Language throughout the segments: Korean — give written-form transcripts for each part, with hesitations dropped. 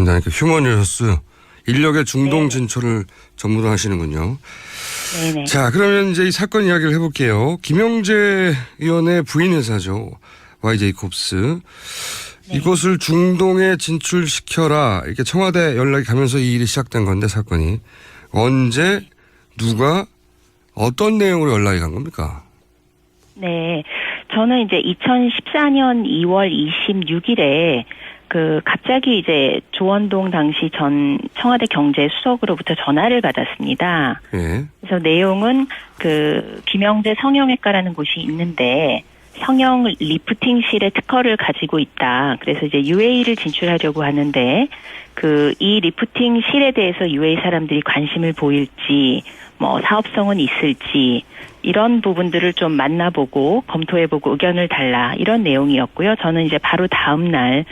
그러니까 휴먼 리소스 인력의 중동 네. 진출을 전무로 하시는군요. 네네. 자, 그러면 이제 이 사건 이야기를 해볼게요. 김영재 의원의 부인 회사죠. YJ콥스. 네. 이곳을 중동에 진출시켜라. 이렇게 청와대 연락이 가면서 이 일이 시작된 건데 사건이. 언제 누가 어떤 내용으로 연락이 간 겁니까? 네. 저는 이제 2014년 2월 26일에 갑자기 이제 조원동 당시 전 청와대 경제수석으로부터 전화를 받았습니다. 예. 그래서 내용은 김영재 성형외과라는 곳이 있는데 성형 리프팅실의 특허를 가지고 있다. 그래서 이제 UAE를 진출하려고 하는데 이 리프팅실에 대해서 UAE 사람들이 관심을 보일지 뭐 사업성은 있을지 이런 부분들을 좀 만나보고 검토해보고 의견을 달라 이런 내용이었고요. 저는 이제 바로 다음 날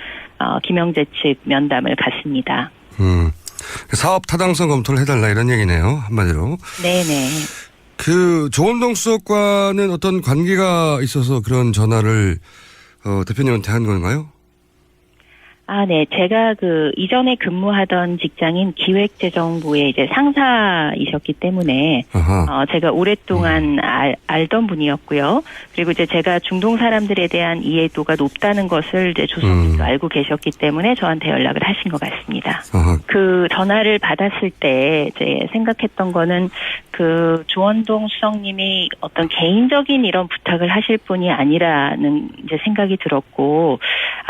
김영재 측 면담을 갔습니다. 사업 타당성 검토를 해달라 이런 얘기네요. 한마디로. 네네. 조원동 수석과는 어떤 관계가 있어서 그런 전화를 대표님한테 한 건가요? 네. 제가 이전에 근무하던 직장인 기획재정부의 이제 상사이셨기 때문에, 제가 오랫동안 알던 분이었고요. 그리고 이제 제가 중동 사람들에 대한 이해도가 높다는 것을 이제 조선님도 알고 계셨기 때문에 저한테 연락을 하신 것 같습니다. 그 전화를 받았을 때 이제 생각했던 거는 조원동 수석님이 어떤 개인적인 이런 부탁을 하실 분이 아니라는 이제 생각이 들었고,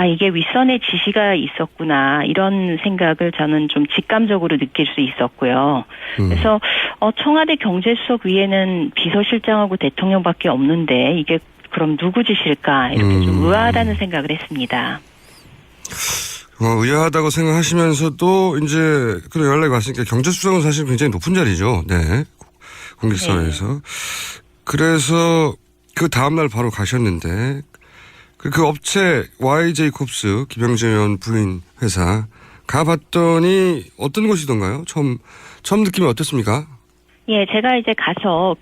이게 윗선의 지시가 있었구나 이런 생각을 저는 좀 직감적으로 느낄 수 있었고요. 그래서 청와대 경제수석 위에는 비서실장하고 대통령밖에 없는데 이게 그럼 누구 짓일까 이렇게 좀 의아하다는 생각을 했습니다. 의아하다고 생각하시면서도 이제 그런 연락이 왔으니까 경제수석은 사실 굉장히 높은 자리죠. 네. 공직사회에서. 네. 그래서 그 다음날 바로 가셨는데 그 업체 YJ콥스 김영재 의원 부인 회사 가봤더니 어떤 곳이던가요? 처음 느낌이 어땠습니까? 예, 제가 이제 가서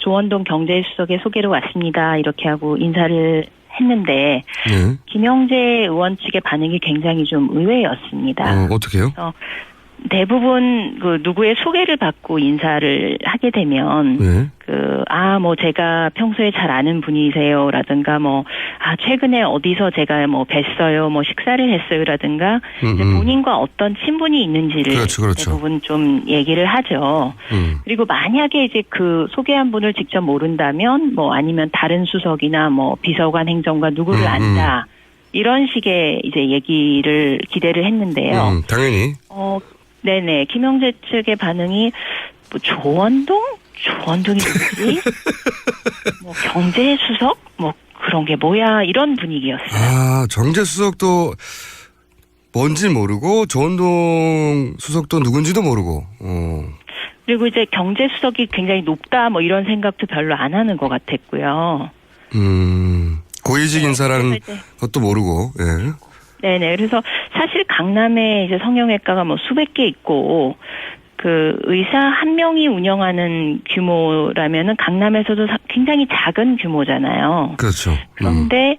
조원동 경제수석의 소개로 왔습니다. 이렇게 하고 인사를 했는데 네. 김영재 의원 측의 반응이 굉장히 좀 의외였습니다. 어떻게요? 대부분 누구의 소개를 받고 인사를 하게 되면 네. 뭐 제가 평소에 잘 아는 분이세요라든가 최근에 어디서 제가 뵀어요, 식사를 했어요라든가 이제 본인과 어떤 친분이 있는지를 그렇죠. 대부분 좀 얘기를 하죠. 그리고 만약에 이제 소개한 분을 직접 모른다면 아니면 다른 수석이나 비서관 행정관 누구를 안다. 이런 식의 이제 얘기를 기대를 했는데요. 당연히. 네네. 김영재 측의 반응이 조원동이 누구지? 경제수석? 그런 게 뭐야? 이런 분위기였어요. 경제수석도 뭔지 모르고 조원동 수석도 누군지도 모르고. 그리고 이제 경제수석이 굉장히 높다 이런 생각도 별로 안 하는 것 같았고요. 고위직 인사라는 것도 모르고. 예. 네네. 그래서 사실 강남에 이제 성형외과가 수백 개 있고 의사 한 명이 운영하는 규모라면은 강남에서도 굉장히 작은 규모잖아요. 그렇죠. 그런데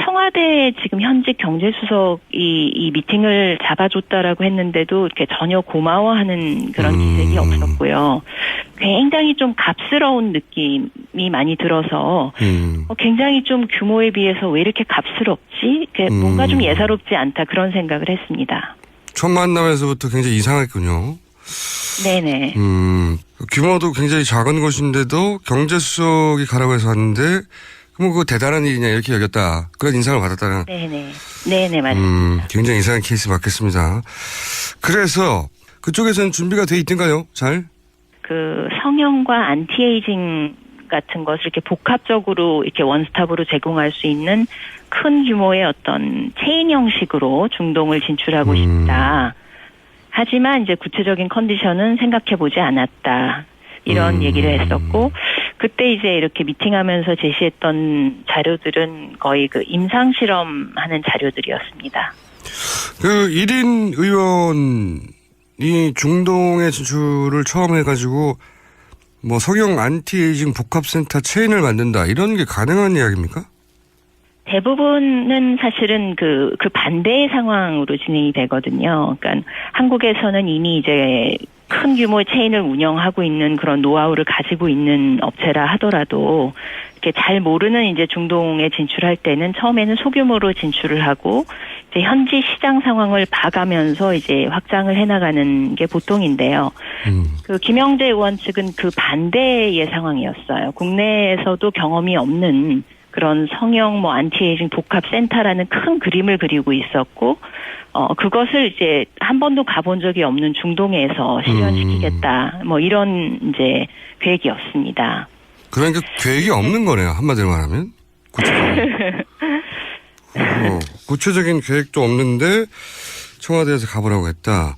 청와대 지금 현직 경제수석이 이 미팅을 잡아줬다라고 했는데도 이렇게 전혀 고마워하는 그런 기색이 없었고요. 굉장히 좀 갑스러운 느낌이 많이 들어서 굉장히 좀 규모에 비해서 왜 이렇게 갑스럽지? 뭔가 좀 예사롭지 않다 그런 생각을 했습니다. 첫 만남에서부터 굉장히 이상했군요. 네네. 규모도 굉장히 작은 곳인데도 경제수석이 가라고 해서 왔는데 그거 대단한 일이냐 이렇게 여겼다. 그런 인상을 받았다는. 네네 맞습니다. 굉장히 이상한 케이스 맞겠습니다. 그래서 그쪽에서는 준비가 돼 있던가요? 잘? 성형과 안티에이징 같은 것을 이렇게 복합적으로 이렇게 원스톱으로 제공할 수 있는 큰 규모의 어떤 체인 형식으로 중동을 진출하고 싶다. 하지만 이제 구체적인 컨디션은 생각해보지 않았다. 이런 얘기를 했었고, 그때 이제 이렇게 미팅하면서 제시했던 자료들은 거의 임상실험하는 자료들이었습니다. 1인 의원이 중동에 진출을 처음 해가지고 성형 안티에이징 복합센터 체인을 만든다. 이런 게 가능한 이야기입니까? 대부분은 사실은 그 반대의 상황으로 진행이 되거든요. 그러니까 한국에서는 이미 이제 큰 규모의 체인을 운영하고 있는 그런 노하우를 가지고 있는 업체라 하더라도 이렇게 잘 모르는 이제 중동에 진출할 때는 처음에는 소규모로 진출을 하고 이제 현지 시장 상황을 봐가면서 이제 확장을 해나가는 게 보통인데요. 그 김영재 의원 측은 그 반대의 상황이었어요. 국내에서도 경험이 없는 그런 성형 안티에이징 복합 센터라는 큰 그림을 그리고 있었고, 그것을 이제 한 번도 가본 적이 없는 중동에서 실현시키겠다. 이런 이제 계획이었습니다. 그러니까 계획이 없는 거네요. 한마디로 말하면. 구체적인 계획도 없는데 청와대에서 가보라고 했다.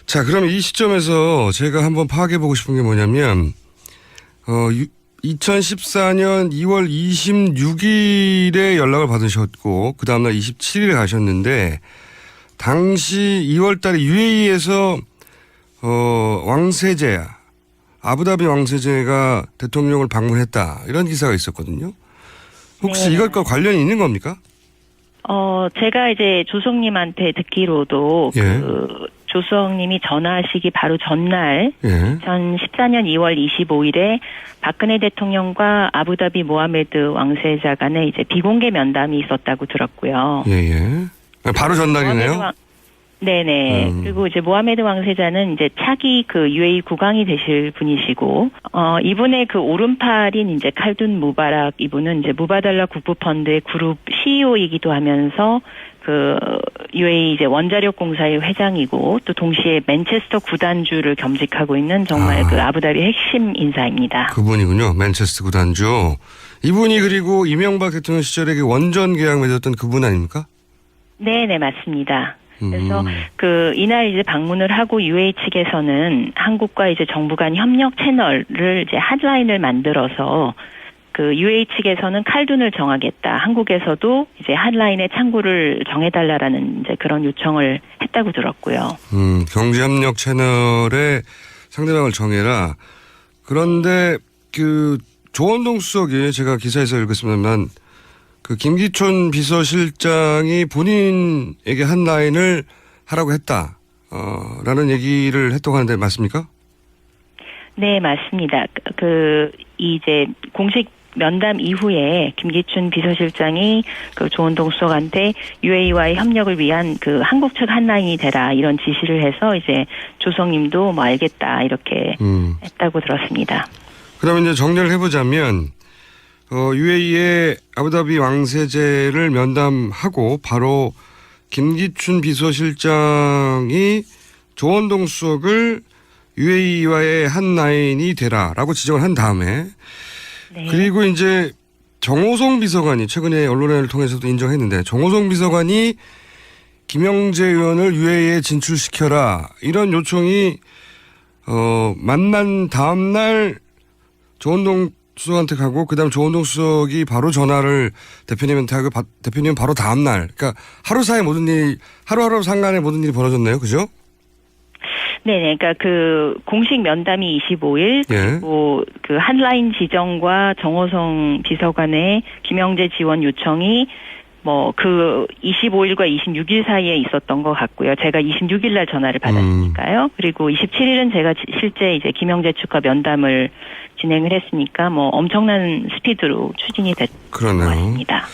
자, 그럼 이 시점에서 제가 한번 파악해보고 싶은 게 뭐냐면, 2014년 2월 26일에 연락을 받으셨고 그 다음날 27일에 가셨는데 당시 2월 달에 UAE에서 왕세제 아부다비 왕세제가 대통령을 방문했다 이런 기사가 있었거든요. 혹시 네. 이것과 관련이 있는 겁니까? 제가 이제 조성님한테 듣기로도 예. 조성님이 전화하시기 바로 전날 예. 2014년 2월 25일에 박근혜 대통령과 아부다비 모하메드 왕세자 간에 이제 비공개 면담이 있었다고 들었고요. 예. 바로 전날이네요. 네네. 그리고 이제 모하메드 왕세자는 이제 차기 그 UAE 국왕이 되실 분이시고, 이분의 그 오른팔인 이제 칼둔 무바락 이분은 이제 무바달라 국부펀드의 그룹 CEO이기도 하면서 그 UAE 이제 원자력 공사의 회장이고 또 동시에 맨체스터 구단주를 겸직하고 있는 정말 그 아부다비 핵심 인사입니다. 그분이군요. 맨체스터 구단주. 이분이 그리고 이명박 대통령 시절에 그 원전 계약 맺었던 그분 아닙니까? 네네, 맞습니다. 그래서 이날 이제 방문을 하고 UAE 측에서는 한국과 이제 정부 간 협력 채널을 이제 핫라인을 만들어서 그 UAE 측에서는 칼둔을 정하겠다. 한국에서도 이제 핫라인의 창구를 정해달라라는 이제 그런 요청을 했다고 들었고요. 경제협력 채널에 상대방을 정해라. 그런데 그 조원동 수석이 제가 기사에서 읽었습니다만 그 김기춘 비서실장이 본인에게 한 라인을 하라고 했다. 라는 얘기를 했다고 하는데 맞습니까? 네, 맞습니다. 이제 공식 면담 이후에 김기춘 비서실장이 그 조원동 수석한테 UAE와의 협력을 위한 그 한국 측 한 라인이 되라 이런 지시를 해서 이제 조성님도 알겠다 이렇게 했다고 들었습니다. 그러면 이제 정리를 해보자면 UAE의 아부다비 왕세제를 면담하고 바로 김기춘 비서실장이 조원동 수석을 UAE와의 한 라인이 되라라고 지적을 한 다음에 네. 그리고 이제 정호성 비서관이 최근에 언론을 통해서도 인정했는데 정호성 비서관이 김영재 의원을 UAE에 진출시켜라 이런 요청이 만난 다음 날 조원동 수석한테 가고 그다음 조원동 수석이 바로 전화를 대표님한테 하고 대표님은 바로 다음 날 그러니까 하루 사이 모든 일이 하루하루 상간에 모든 일이 벌어졌네요. 그죠? 네네, 그러니까 그 공식 면담이 25일 그리고 그 한라인 지정과 정호성 비서관의 김영재 지원 요청이 그 25일과 26일 사이에 있었던 것 같고요. 제가 26일 날 전화를 받았으니까요. 그리고 27일은 제가 실제 이제 김영재 측과 면담을 진행을 했으니까 엄청난 스피드로 추진이 됐던 것 같습니다.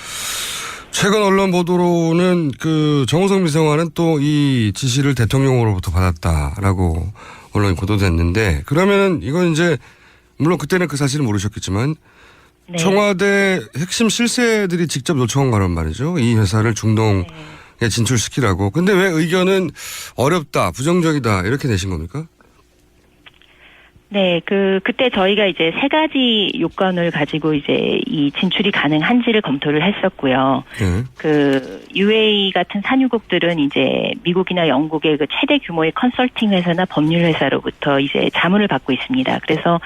최근 언론 보도로는 그 정호성 비서관은 또 이 지시를 대통령으로부터 받았다라고 언론이 보도됐는데 그러면은 이건 이제 물론 그때는 그 사실을 모르셨겠지만 네. 청와대 핵심 실세들이 직접 요청한 거란 말이죠. 이 회사를 중동에 진출시키라고. 근데 왜 의견은 어렵다, 부정적이다 이렇게 내신 겁니까? 네, 그때 저희가 이제 3가지 요건을 가지고 이제 이 진출이 가능한지를 검토를 했었고요. UAE 같은 산유국들은 이제 미국이나 영국의 그 최대 규모의 컨설팅 회사나 법률 회사로부터 이제 자문을 받고 있습니다. 그래서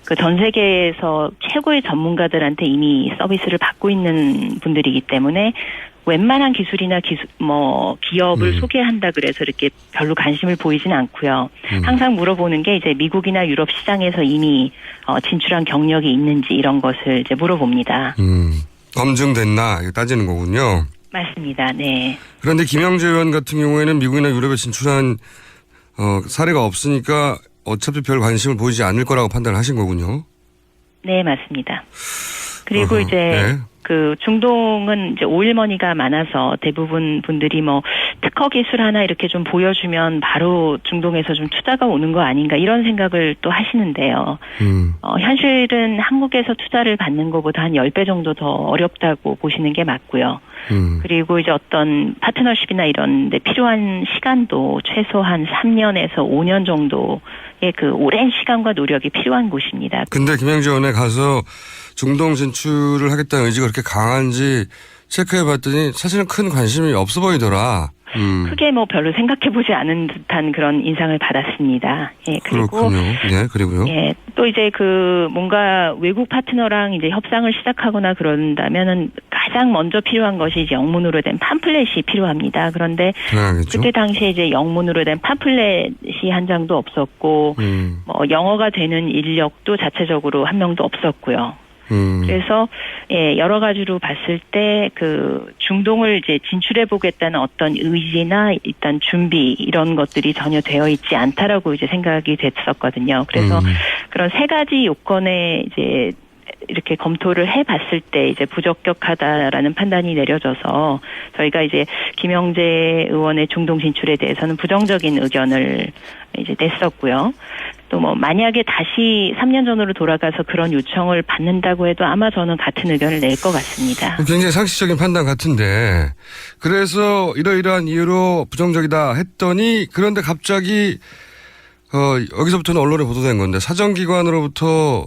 그 전 세계에서 최고의 전문가들한테 이미 서비스를 받고 있는 분들이기 때문에 웬만한 기술이나 기업을 소개한다 그래서 이렇게 별로 관심을 보이진 않고요. 항상 물어보는 게 이제 미국이나 유럽 시장에서 이미 진출한 경력이 있는지 이런 것을 이제 물어봅니다. 검증됐나 이거 따지는 거군요. 맞습니다. 네. 그런데 김영재 의원 같은 경우에는 미국이나 유럽에 진출한 사례가 없으니까 어차피 별 관심을 보이지 않을 거라고 판단을 하신 거군요. 네, 맞습니다. 그리고 이제 네. 그 중동은 이제 오일머니가 많아서 대부분 분들이 뭐 특허 기술 하나 이렇게 좀 보여주면 바로 중동에서 좀 투자가 오는 거 아닌가 이런 생각을 또 하시는데요. 현실은 한국에서 투자를 받는 것보다 한 10배 정도 더 어렵다고 보시는 게 맞고요. 그리고 이제 어떤 파트너십이나 이런 데 필요한 시간도 최소한 3년에서 5년 정도의 그 오랜 시간과 노력이 필요한 곳입니다. 근데 김영재 의원에 가서 중동 진출을 하겠다는 의지가 그렇게 강한지 체크해 봤더니 사실은 큰 관심이 없어 보이더라. 크게 뭐 별로 생각해보지 않은 듯한 그런 인상을 받았습니다. 예, 그리고 그렇군요. 네, 그리고요. 예, 또 이제 그 뭔가 외국 파트너랑 이제 협상을 시작하거나 그런다면은 가장 먼저 필요한 것이 이제 영문으로 된 팜플렛이 필요합니다. 그런데 당연하겠죠. 그때 당시에 이제 영문으로 된 팜플렛이 한 장도 없었고, 뭐 영어가 되는 인력도 자체적으로 한 명도 없었고요. 그래서 예, 여러 가지로 봤을 때 그 중동을 이제 진출해 보겠다는 어떤 의지나 일단 준비 이런 것들이 전혀 되어 있지 않다라고 이제 생각이 됐었거든요. 그래서 그런 세 가지 요건에 이제 이렇게 검토를 해봤을 때 이제 부적격하다라는 판단이 내려져서 저희가 이제 김영재 의원의 중동 진출에 대해서는 부정적인 의견을 이제 냈었고요. 또 뭐 만약에 다시 3년 전으로 돌아가서 그런 요청을 받는다고 해도 아마 저는 같은 의견을 낼 것 같습니다. 굉장히 상식적인 판단 같은데 그래서 이러이러한 이유로 부정적이다 했더니 그런데 갑자기 여기서부터는 언론에 보도된 건데 사정기관으로부터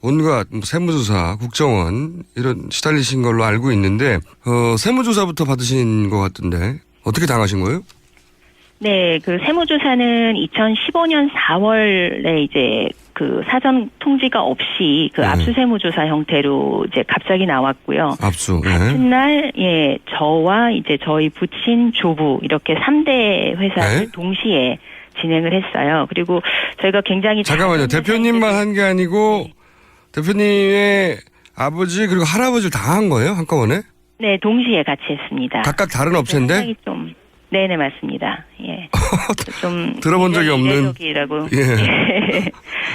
온갖 세무조사, 국정원 이런 시달리신 걸로 알고 있는데 세무조사부터 받으신 것 같은데 어떻게 당하신 거예요? 네, 그 세무조사는 2015년 4월에 이제 그 사전 통지가 없이 그 압수세무조사 형태로 이제 갑자기 나왔고요. 압수. 같은 날, 예, 저와 이제 저희 부친 조부 이렇게 3대 회사를 동시에 진행을 했어요. 그리고 저희가 굉장히 잠깐만요. 대표님만 한 게 아니고 대표님의 아버지 그리고 할아버지를 다 한 거예요? 한꺼번에? 네, 동시에 같이 했습니다. 각각 다른 업체인데? 네네, 맞습니다. 예. 좀. 들어본 적이 없는. 이례적이라고. 예.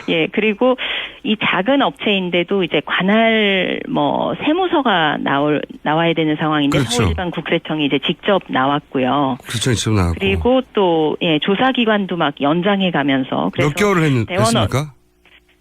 예, 그리고 이 작은 업체인데도 이제 관할 뭐 세무서가 나와야 되는 상황인데 그렇죠. 서울지방국세청이 이제 직접 나왔고요. 그렇죠. 직접 나왔고. 그리고 또, 예, 조사기관도 막 연장해 가면서. 몇 개월을 했습니까?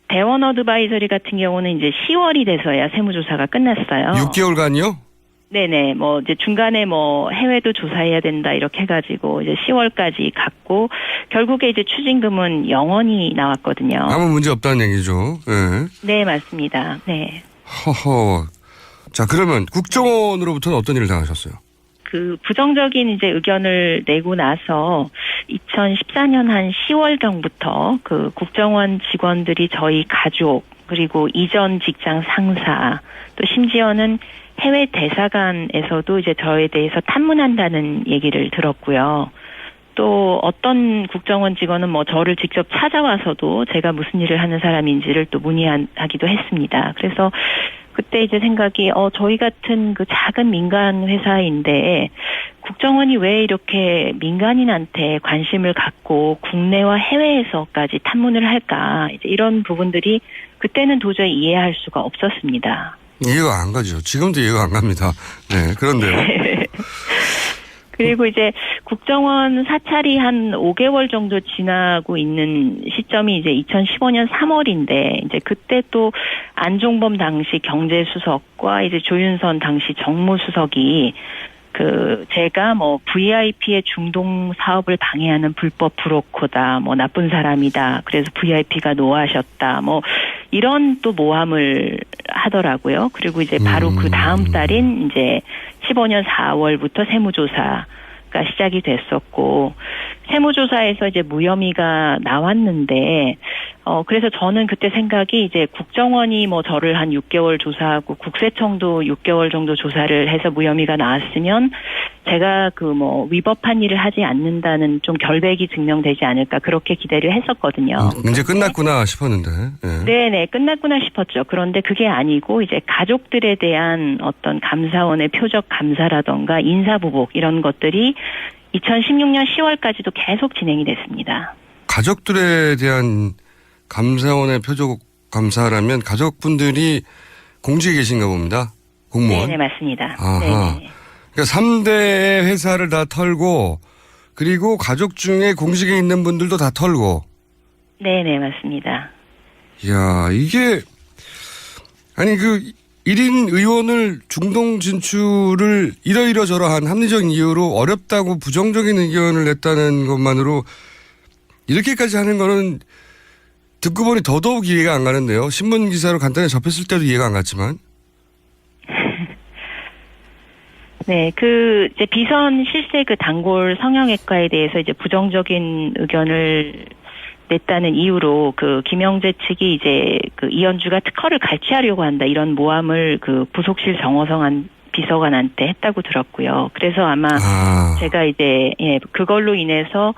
대원 어드바이저리 같은 경우는 이제 10월이 돼서야 세무조사가 끝났어요. 6개월간이요? 네네, 뭐, 이제 중간에 뭐, 해외도 조사해야 된다, 이렇게 해가지고, 이제 10월까지 갔고, 결국에 이제 추징금은 영원히 나왔거든요. 아무 문제 없다는 얘기죠. 네. 네, 맞습니다. 네. 허허. 자, 그러면 국정원으로부터는 어떤 일을 당하셨어요? 그, 부정적인 이제 의견을 내고 나서, 2014년 한 10월경부터 그 국정원 직원들이 저희 가족, 그리고 이전 직장 상사, 또 심지어는 해외 대사관에서도 이제 저에 대해서 탐문한다는 얘기를 들었고요. 또 어떤 국정원 직원은 뭐 저를 직접 찾아와서도 제가 무슨 일을 하는 사람인지를 또 문의하기도 했습니다. 그래서 그때 이제 생각이 저희 같은 그 작은 민간 회사인데 국정원이 왜 이렇게 민간인한테 관심을 갖고 국내와 해외에서까지 탐문을 할까, 이제 이런 부분들이 그때는 도저히 이해할 수가 없었습니다. 이해가 안 가죠. 지금도 이해가 안 갑니다. 네, 그런데요. 그리고 이제 국정원 사찰이 한 5개월 정도 지나고 있는 시점이 이제 2015년 3월인데, 이제 그때 또 안종범 당시 경제수석과 이제 조윤선 당시 정무수석이 제가 뭐 VIP의 중동 사업을 방해하는 불법 브로커다, 뭐 나쁜 사람이다, 그래서 VIP가 노하셨다, 뭐 이런 또 모함을 하더라고요. 그리고 이제 바로 그 다음 달인 이제 15년 4월부터 세무조사가 시작이 됐었고, 세무조사에서 이제 무혐의가 나왔는데, 그래서 저는 그때 생각이 이제 국정원이 뭐 저를 한 6개월 조사하고 국세청도 6개월 정도 조사를 해서 무혐의가 나왔으면 제가 그 뭐 위법한 일을 하지 않는다는 좀 결백이 증명되지 않을까 그렇게 기대를 했었거든요. 이제 끝났구나 싶었는데. 예. 네네, 끝났구나 싶었죠. 그런데 그게 아니고 이제 가족들에 대한 어떤 감사원의 표적 감사라던가 인사보복 이런 것들이 2016년 10월까지도 계속 진행이 됐습니다. 가족들에 대한 감사원의 표적 감사라면 가족분들이 공직에 계신가 봅니다. 공무원. 네네, 맞습니다. 아하. 네네. 그러니까 3대 회사를 다 털고 그리고 가족 중에 공직에 있는 분들도 다 털고. 네네, 맞습니다. 이야, 이게 아니 그 1인 의원을 중동 진출을 이러이러저러한 합리적인 이유로 어렵다고 부정적인 의견을 냈다는 것만으로 이렇게까지 하는 거는 듣고 보니 더더욱 이해가 안 가는데요. 신문 기사로 간단히 접했을 때도 이해가 안 갔지만. 네, 그 이제 비선 실세 그 단골 성형외과에 대해서 이제 부정적인 의견을 냈다는 이유로 그 김영재 측이 이제 그 이현주가 특허를 갈취하려고 한다 이런 모함을 그 부속실 정호성 비서관한테 했다고 들었고요. 그래서 아마 제가 이제 그걸로 인해서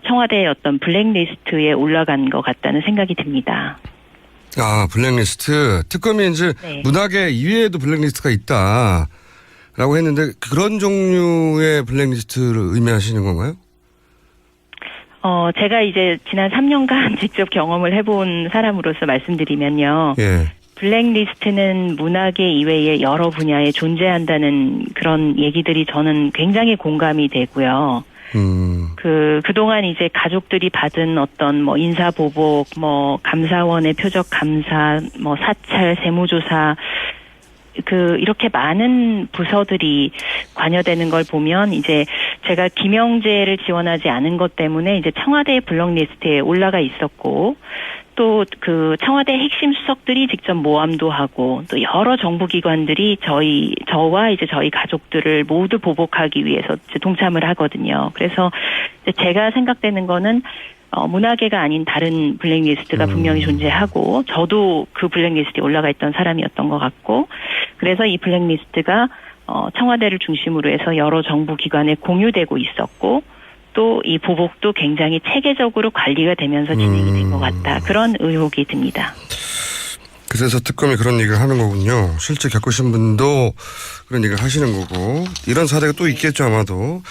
청와대의 어떤 블랙리스트에 올라간 것 같다는 생각이 듭니다. 아, 블랙리스트. 특검이 이제 네. 문학의 이외에도 블랙리스트가 있다라고 했는데 그런 종류의 블랙리스트를 의미하시는 건가요? 제가 이제 지난 3년간 직접 경험을 해본 사람으로서 말씀드리면요. 예. 블랙리스트는 문학의 이외에 여러 분야에 존재한다는 그런 얘기들이 저는 굉장히 공감이 되고요. 그동안 이제 가족들이 받은 어떤 뭐 인사보복, 뭐 감사원의 표적 감사, 뭐 사찰, 세무조사, 이렇게 많은 부서들이 관여되는 걸 보면 이제 제가 김영재를 지원하지 않은 것 때문에 이제 청와대의 블랙리스트에 올라가 있었고 또 그 청와대 핵심 수석들이 직접 모함도 하고 또 여러 정부기관들이 저와 이제 저희 가족들을 모두 보복하기 위해서 이제 동참을 하거든요. 그래서 제가 생각되는 거는 문화계가 아닌 다른 블랙리스트가 분명히 존재하고 저도 그 블랙리스트에 올라가 있던 사람이었던 것 같고 그래서 이 블랙리스트가 청와대를 중심으로 해서 여러 정부기관에 공유되고 있었고 또 이 보복도 굉장히 체계적으로 관리가 되면서 진행이 된 것 같다. 그런 의혹이 듭니다. 그래서 특검이 그런 얘기를 하는 거군요. 실제 겪으신 분도 그런 얘기를 하시는 거고 이런 사례가 또 있겠죠 아마도.